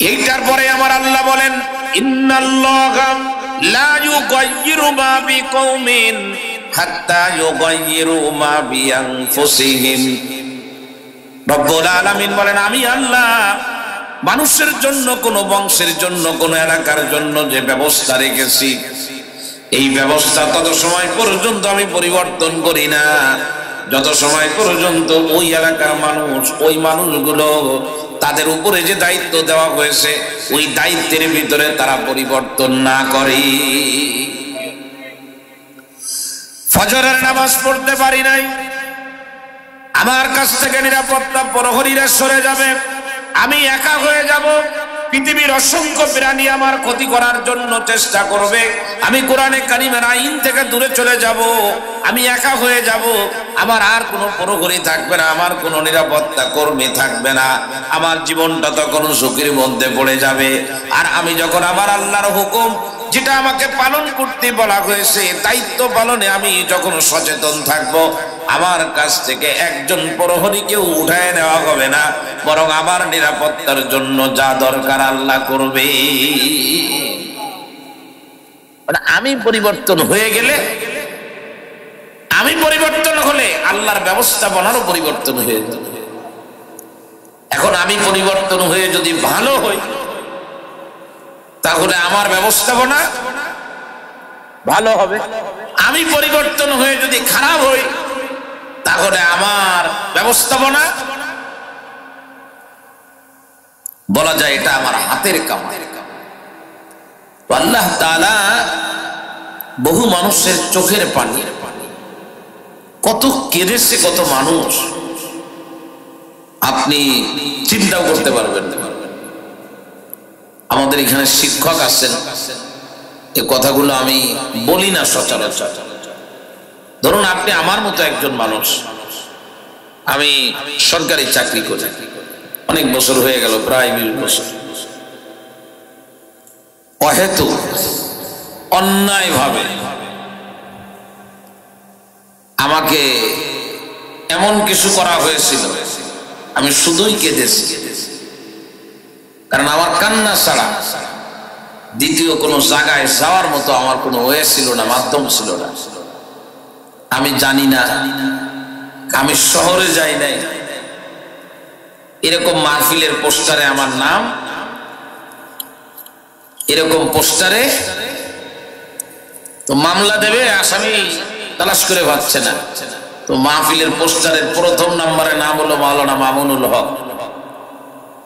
এইটার পরে আমার আল্লাহ বলেন, ইন্নাল্লাহা লা ইউগায়্যিরু মা বিকওমিন হাত্তা ইউগায়্যিরু মা বিআনফুসিহিম। রব্বুল আলামিন বলেন, আমি আল্লাহ মানুষের জন্য, কোন বংশের জন্য, কোন এলাকার জন্য যে ব্যবস্থা রেখেছি, এই ব্যবস্থা তত সময় পর্যন্ত আমি পরিবর্তন করি না যত সময় পর্যন্ত ওই এলাকার মানুষ, ওই মানুষগুলো তাদের উপরে যে দায়িত্ব দেওয়া হয়েছে ওই দায়িত্বের ভিতরে তারা পরিবর্তন না করে। ফজরের নামাজ পড়তে পারি নাই, আমার কাছ থেকে নিরাপত্তা প্রহরীরা সরে যাবে, আমি একা হয়ে যাব, পৃথিবীর অসংখ্য প্রাণী আমার ক্ষতি করার জন্য চেষ্টা করবে, আমি কোরআনে কারিমের আইন থেকে দূরে চলে যাব, আমি একা হয়ে যাব, আমার আর কোনো প্রহরী থাকবে না, আমার কোনো নিরাপত্তা কর্মী থাকবে না, আমার জীবনটা তখন ঝুঁকির মধ্যে পড়ে যাবে। আর আমি যখন আমার আল্লাহর হুকুম যেটা আমাকে পালন করতে বলা হয়েছে, দায়িত্ব পালনে আমি যখন সচেতন থাকব, আমার কাছ থেকে একজন প্রহরীকেও উঠায় নেওয়া হবে না, বরং আমার নিরাপত্তার জন্য যা দরকার আল্লাহ করবে। আমি পরিবর্তন হয়ে গেলে, আমি পরিবর্তন হলে আল্লাহর ব্যবস্থাপনারও পরিবর্তন হয়ে যাবে। এখন আমি পরিবর্তন হয়ে যদি ভালো হই, তাহলে আমার ব্যবস্থাপনা ভালো হবে। আমি পরিবর্তন হয়ে যদি খারাপ হই, তাহলে আমার ব্যবস্থাপনা বলা যায় এটা আমার হাতের কামাই। আল্লাহ তাআলা বহু মানুষের চোখের পানি, কত কেঁদেছে কত মানুষ, আপনি চিন্তাও করতে পারবেন না। আমাদের এখানে শিক্ষক আছেন, এই কথাগুলো আমি বলি না সচরাচর। ধরুন আপনি আমার মতো একজন মানুষ, আমি সরকারি চাকরি করি, অনেক বছর হয়ে গেল, প্রায় 20 বছর। অহেতু অন্যায়ভাবে আমাকে এমন কিছু করা হয়েছিল, আমি শুধুই কেঁদেছি, কারণ আমার কান্না ছাড়া দ্বিতীয় কোনো জায়গায় যাওয়ার মতো আমার কোনো ওয়ে ছিল না, মাধ্যম ছিল না। আমি জানি না, আমি শহরে যাই নাই, এরকম মাহফিলের পোস্টারে আমার নাম, এরকম পোস্টারে তো মামলা দেবে, আসামি তালাশ করে পাচ্ছে না, তো মাহফিলের পোস্টারের প্রথম নম্বরে নাম হলো মাওলানা মামুনুল হক,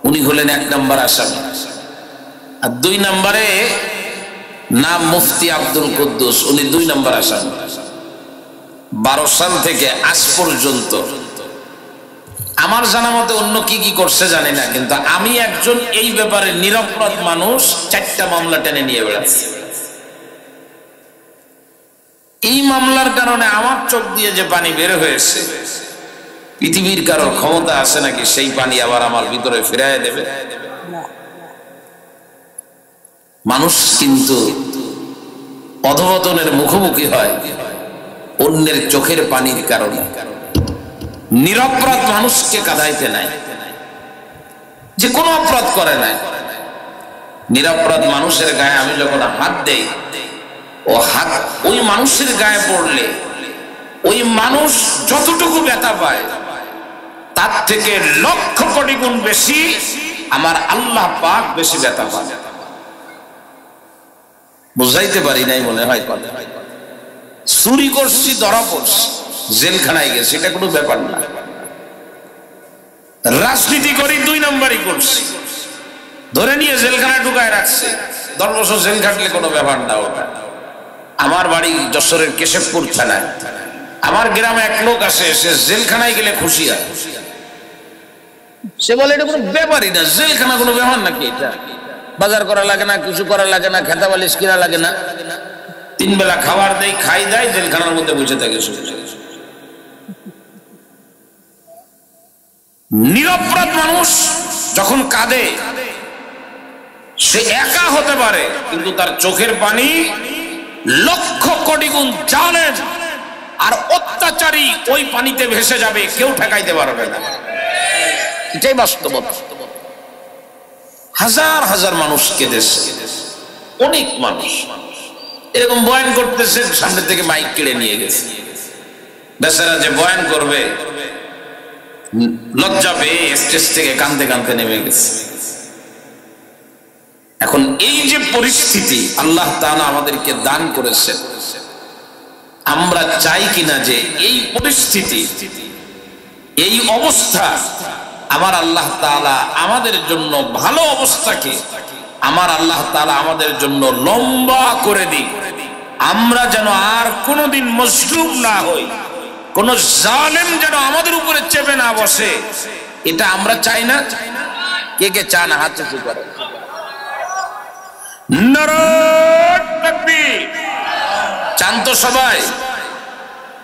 উনি হলেন 1 নম্বর আসামি, আর 2 নম্বরে নাম মুফতি আব্দুল কুদ্দুস, উনি 2 নম্বর আসামি। 12 সাল থেকে আজ পর্যন্ত আমার জানা মতে অন্য কি কি করছে জানি না, কিন্তু আমি একজন এই ব্যাপারে নিরপরাধ মানুষ 4টা মামলা টেনে নিয়ে বেড়াচ্ছি। এই মামলার কারণে আমার চোখ দিয়ে যে পানি বের হয়েছে, পৃথিবীর কারোর ক্ষমতা আছে নাকি সেই পানি আবার আমার ভিতরে ফিরায় দেবে? মানুষ কিন্তু অধঃপতনের মুখোমুখি হয় অন্যের চোখের পানির কারণে। নিরপরাধ মানুষকে কাঁদাইতে নাই, যে কোনো অপরাধ করে নাই, নিরপরাধ মানুষের গায়ে আমি যখন হাত দেই, ও হাত ওই মানুষের গায়ে পড়লে ওই মানুষ যতটুকু ব্যথা পায় তার থেকে লক্ষ কোটি গুণ বেশি আমার আল্লাহ পাক বেশি ব্যথা পায়। বুঝাইতে পারি নাই মনে হয় কথা। চুরি করছি, ধরা পড়ছি, জেলখানায় গেছি, এটা কোনো ব্যাপার না। রাজনীতি করি, 2 নম্বরই করছি, ধরে নিয়ে জেলখানায় ঢুকায় রাখছে, 10 বছর জেল খাটলে কোনো ব্যাপার না ওটা। আমার বাড়ি যশোরের কেশবপুর থানায়, আমার গ্রামে এক লোক আছে, সে জেলখানায় গেলে খুশি হয়, সে বলে এটা কোনো ব্যাপারই না, জেলখানা কোনো ব্যাপার নাকি, এটা বাজার করা লাগে না, কিছু করা লাগে না, খেতা বালিশ কিনা লাগে না, 3 বেলা খাবার দেয়, খাই দেয়, জেলখানার মধ্যে বসে থাকে। নিরপরাধ মানুষ যখন কাঁদে, সে একা হতে পারে, কিন্তু তার চোখের পানি লক্ষ কোটি গুণ জালেম আর অত্যাচারী ওই পানিতে ভেসে যাবে, কেউ ঠেকাইতে পারবে না। এটাই বাস্তবতা। হাজার হাজার মানুষ কেঁদেছে, অনেক মানুষ এরকম বয়ান করতেছে, সামনে থেকে মাইক কেড়ে নিয়ে গেছে। বেচারা যে বয়ান করবে লজ্জা পেয়ে স্টেজ থেকে কাঁদতে কাঁদতে নেমে গেছে। এখন এই যে পরিস্থিতি আল্লাহ তাআলা আমাদেরকে দান করেছেন, আমরা চাই কিনা যে এই পরিস্থিতি, এই অবস্থা আমার আল্লাহ তাআলা আমাদের জন্য ভালো অবস্থাকে আমার আল্লাহ তাআলা আমাদের জন্য লম্বা করে দিক, আমরা যেন আর কোনোদিন মজলুম না হই, কোন জালেম যেন আমাদের উপরে চেপে না বসে, এটা আমরা চাই না। কে কে চান হাত উঁচু করে? নারায়ে তাকবীর। চান তো সবাই?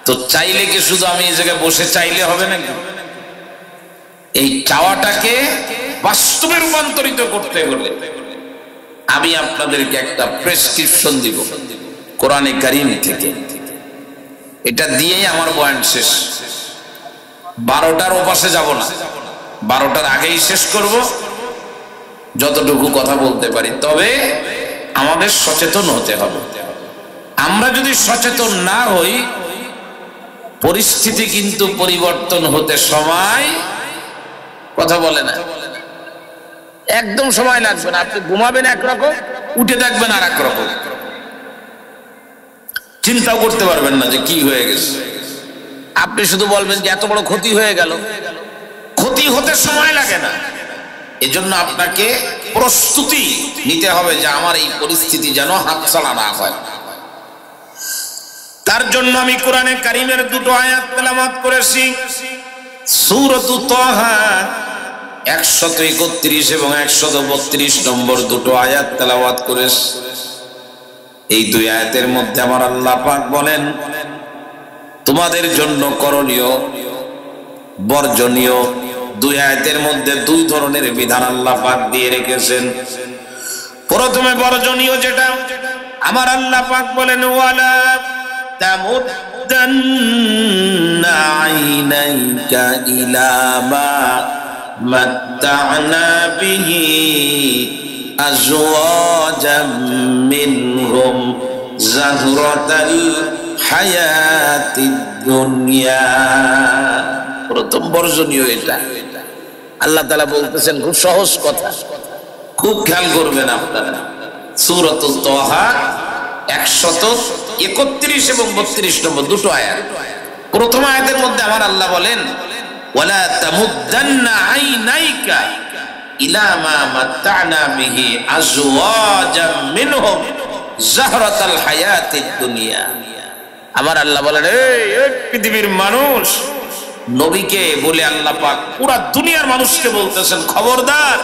তো চাইলে কি শুধু আমি এই জায়গায় বসে চাইলে হবে নাকি? এই চাওয়াটাকে বাস্তবে রূপান্তরিত করতে হলে আমি আপনাদেরকে একটা প্রেসক্রিপশন দিব কোরআনে কারীম থেকে। এটা দিয়েই আমার বয়ান শেষ। 12টার ওপাশে যাব না, 12টার আগেই শেষ করব, যতটুকু কথা বলতে পারি। তবে আমাদের সচেতন হতে হবে। আমরা যদি সচেতন না হই, পরিস্থিতি কিন্তু পরিবর্তন হতে সময় কথা বলে না, একদম সময় লাগবে না। আপনি ঘুমাবেন একরকম, উঠে দেখবেন আর এক রকম, চিন্তাও করতে পারবেন না যে কি হয়ে গেছে। আপনি শুধু বলবেন যে এত বড় ক্ষতি হয়ে গেল। ক্ষতি হতে সময় লাগে না। এজন্য আপনাকে প্রস্তুতি নিতে হবে যে আমার এই পরিস্থিতি যেন হাতছাড়া না হয়। তার জন্য আমি কোরআনে কারীমের দুটো আয়াত তেলাওয়াত করেছি। সূরাতুত তাহা 131 এবং 132 নম্বর দুটো আয়াত তেলাওয়াত করেছি। এই দুই আয়াতের মধ্যে আমার আল্লাহ পাক বলেন, তোমাদের জন্য করণীয় বর্জনীয় দুই আয়াতের মধ্যে দুই ধরনের বিধান আল্লাহ পাক দিয়ে রেখেছেন। প্রথমে বর্জনীয় যেটা, আমার আল্লাহ পাক বলেন, ওয়ালা তামুদ্দান্না আইনাইকা ইলা মা মাত্তা'না বিহি আজওয়াজাম মিনহুম যাহরাতাল হায়াতিদ দুনিয়া। প্রথম বর্জনীয় এটা। আল্লাহ তাআলা বলতেছেন খুব সহজ কথা, খুব খেয়াল করবেন আপনারা। সূরাতুত তাহা 131 এবং 32 নম্বর দুটো আয়াত। প্রথম আয়াতের মধ্যে আমার আল্লাহ বলেন, ওয়ালা তামুদ্দান্না আইনাইকা ইলা মা মাত্তা'না বিহি আজওয়াজাম মিনহুম যাহরাতাল হায়াতিদ দুনিয়া। আমার আল্লাহ বলেন, এই পৃথিবীর মানুষ, নবীকে বলে আল্লাহ পাক পুরা দুনিয়ার মানুষকে বলতেছেন, খবরদার